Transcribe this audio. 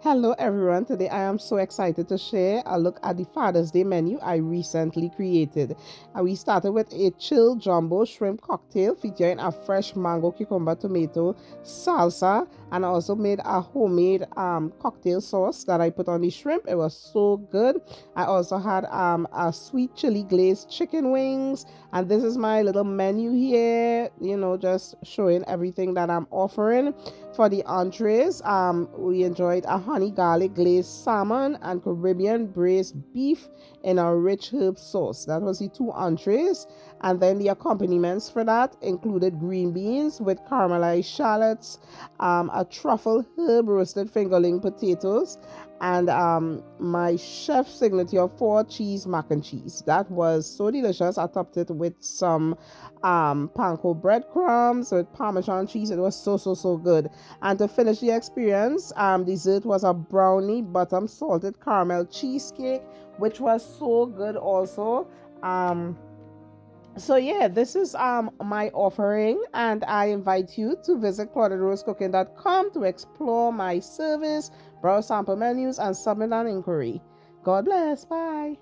Hello everyone, today I am so excited to share a look at the Father's Day menu I recently created. We started with a chill jumbo shrimp cocktail featuring a fresh mango, cucumber, tomato salsa, and I also made a homemade cocktail sauce that I put on the shrimp. It was so good. I also had a sweet chili glazed chicken wings, and this is my little menu here, just showing everything that I'm offering. For the entrees, we enjoyed a honey garlic glazed salmon and Caribbean braised beef in a rich herb sauce. That was the two entrees. And then the accompaniments for that included green beans with caramelized shallots, a truffle herb roasted fingerling potatoes, and my chef signature 4 cheese mac and cheese. That was so delicious. I topped it with some panko breadcrumbs with Parmesan cheese. It was so good. And to finish the experience, dessert was a brownie bottom salted caramel cheesecake, which was so good also. So yeah, this is my offering, and I invite you to visit ClaudeetteRoseCooking.com to explore my service, browse sample menus, and submit an inquiry. God bless. Bye.